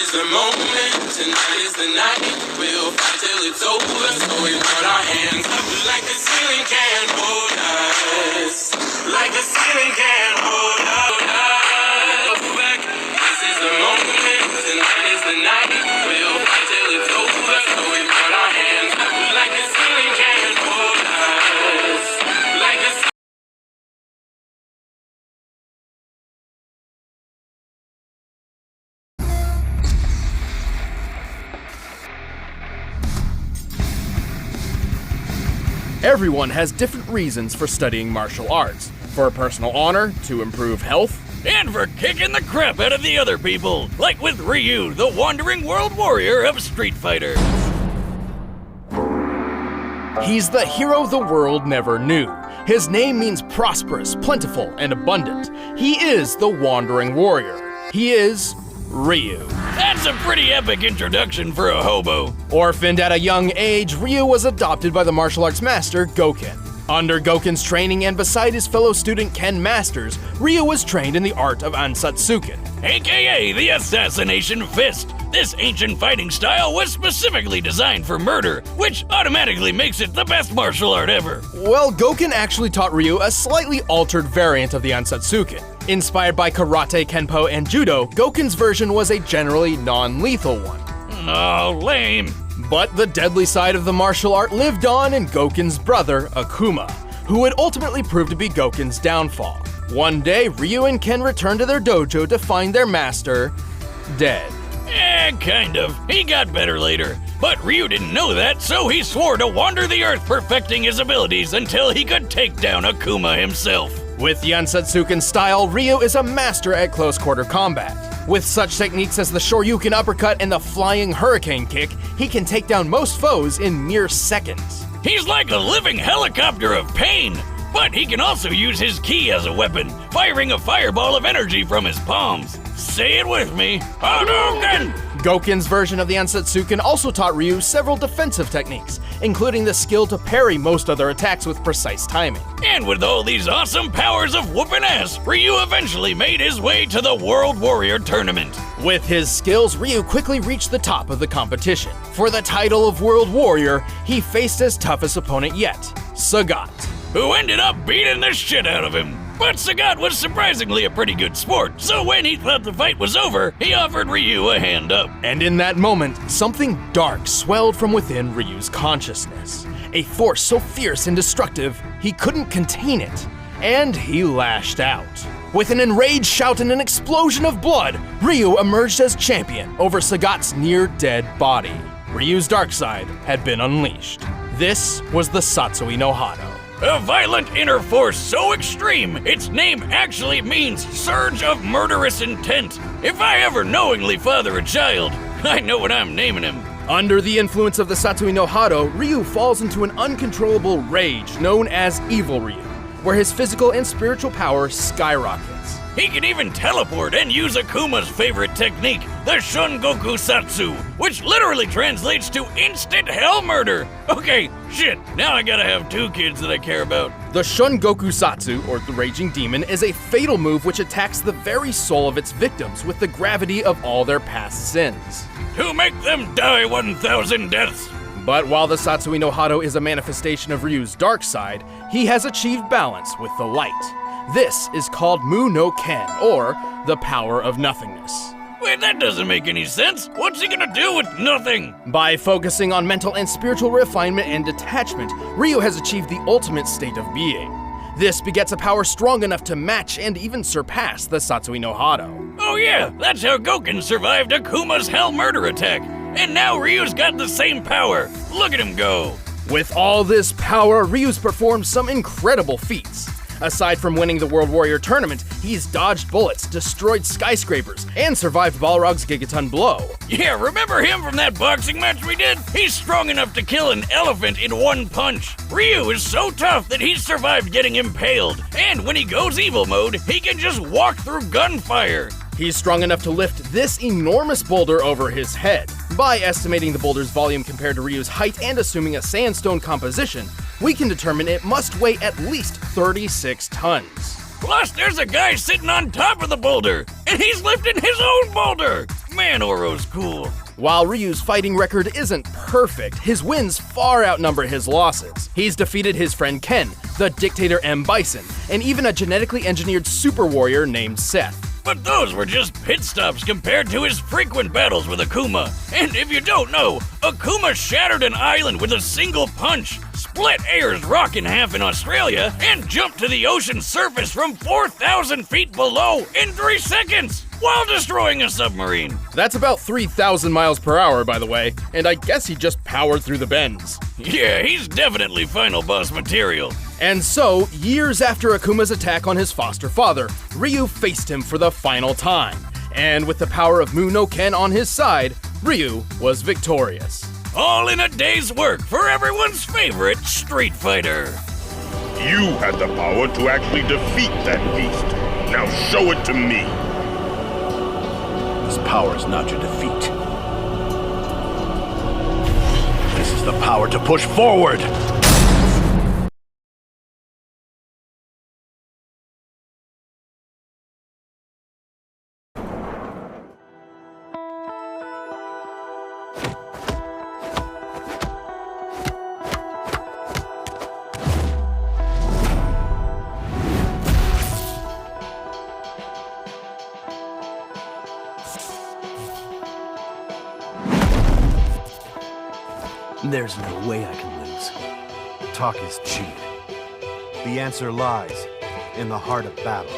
is the moment, tonight is the night. We'll fight till it's over, so we put our hands up like the ceiling can't hold us. Like the ceiling can't hold us. Back. This is the moment, tonight is the night. We'll fight till it's over, so we put our hands up like the ceiling can't hold us. Like the Everyone has different reasons for studying martial arts. For personal honor, to improve health, and for kicking the crap out of the other people, like with Ryu, the wandering world warrior of Street Fighter. He's the hero the world never knew. His name means prosperous, plentiful, and abundant. He is the wandering warrior. He is Ryu. That's a pretty epic introduction for a hobo. Orphaned at a young age, Ryu was adopted by the martial arts master Goken. Under Goken's training and beside his fellow student Ken Masters, Ryu was trained in the art of Ansatsuken, AKA the Assassination Fist. This ancient fighting style was specifically designed for murder, which automatically makes it the best martial art ever. Well, Goken actually taught Ryu a slightly altered variant of the Ansatsuken. Inspired by karate, kenpo, and judo, Goken's version was a generally non-lethal one. Oh, lame. But the deadly side of the martial art lived on in Goken's brother, Akuma, who would ultimately prove to be Goken's downfall. One day, Ryu and Ken returned to their dojo to find their master dead. Kind of. He got better later. But Ryu didn't know that, so he swore to wander the earth perfecting his abilities until he could take down Akuma himself. With the Ansatsuken style, Ryu is a master at close-quarter combat. With such techniques as the Shoryuken uppercut and the flying hurricane kick, he can take down most foes in mere seconds. He's like a living helicopter of pain, but he can also use his ki as a weapon, firing a fireball of energy from his palms. Say it with me, Hadouken! Goken's version of the Ansatsuken also taught Ryu several defensive techniques, including the skill to parry most other attacks with precise timing. And with all these awesome powers of whooping ass, Ryu eventually made his way to the World Warrior Tournament. With his skills, Ryu quickly reached the top of the competition. For the title of World Warrior, he faced his toughest opponent yet, Sagat, who ended up beating the shit out of him. But Sagat was surprisingly a pretty good sport, so when he thought the fight was over, he offered Ryu a hand up. And in that moment, something dark swelled from within Ryu's consciousness. A force so fierce and destructive, he couldn't contain it. And he lashed out. With an enraged shout and an explosion of blood, Ryu emerged as champion over Sagat's near-dead body. Ryu's dark side had been unleashed. This was the Satsui no Hado. A violent inner force so extreme, its name actually means surge of murderous intent. If I ever knowingly father a child, I know what I'm naming him. Under the influence of the Satsui no Hado, Ryu falls into an uncontrollable rage known as Evil Ryu, where his physical and spiritual power skyrockets. He can even teleport and use Akuma's favorite technique, the Shungoku Satsu, which literally translates to instant hell murder. Okay, shit, now I gotta have two kids that I care about. The Shungoku Satsu, or the Raging Demon, is a fatal move which attacks the very soul of its victims with the gravity of all their past sins. To make them die 1,000 deaths. But while the Satsui no Hado is a manifestation of Ryu's dark side, he has achieved balance with the light. This is called Mu no Ken, or the power of nothingness. Wait, that doesn't make any sense. What's he gonna do with nothing? By focusing on mental and spiritual refinement and detachment, Ryu has achieved the ultimate state of being. This begets a power strong enough to match and even surpass the Satsui no Hado. Oh yeah, that's how Goken survived Akuma's hell murder attack. And now Ryu's got the same power. Look at him go. With all this power, Ryu's performed some incredible feats. Aside from winning the World Warrior Tournament, he's dodged bullets, destroyed skyscrapers, and survived Balrog's Gigaton blow. Yeah, remember him from that boxing match we did? He's strong enough to kill an elephant in one punch. Ryu is so tough that he's survived getting impaled. And when he goes evil mode, he can just walk through gunfire. He's strong enough to lift this enormous boulder over his head. By estimating the boulder's volume compared to Ryu's height and assuming a sandstone composition, we can determine it must weigh at least 36 tons. Plus, there's a guy sitting on top of the boulder, and he's lifting his own boulder! Man, Oro's cool. While Ryu's fighting record isn't perfect, his wins far outnumber his losses. He's defeated his friend Ken, the dictator M. Bison, and even a genetically engineered super warrior named Seth. But those were just pit stops compared to his frequent battles with Akuma. And if you don't know, Akuma shattered an island with a single punch, split Ayers Rock in half in Australia, and jumped to the ocean surface from 4,000 feet below in 3 seconds while destroying a submarine. That's about 3,000 miles per hour, by the way, and I guess he just powered through the bends. Yeah, he's definitely final boss material. And so, years after Akuma's attack on his foster father, Ryu faced him for the final time. And with the power of Mu no Ken on his side, Ryu was victorious. All in a day's work for everyone's favorite Street Fighter. You had the power to actually defeat that beast. Now show it to me. This power is not your defeat. This is the power to push forward. There's no way I can lose. Talk is cheap. The answer lies in the heart of battle.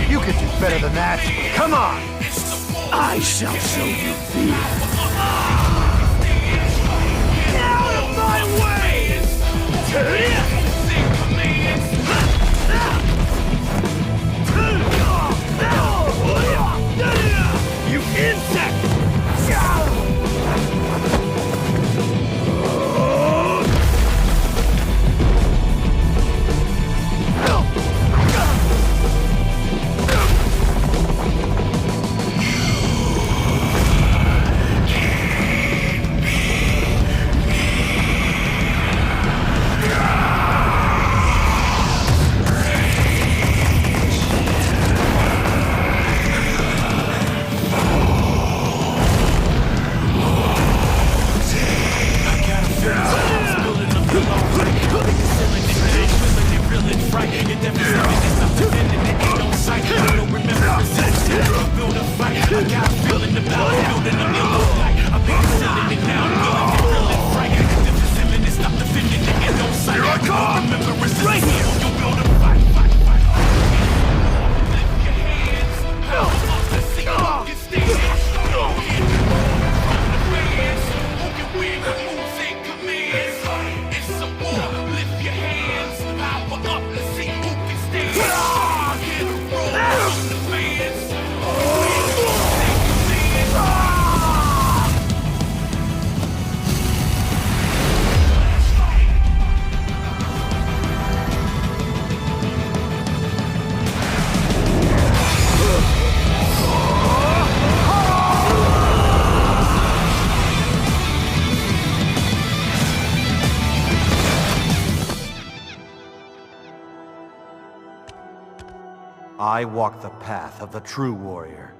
You could do better than that. Come on! I shall show you fear. Out of my way! You insect! I walk the path of the true warrior.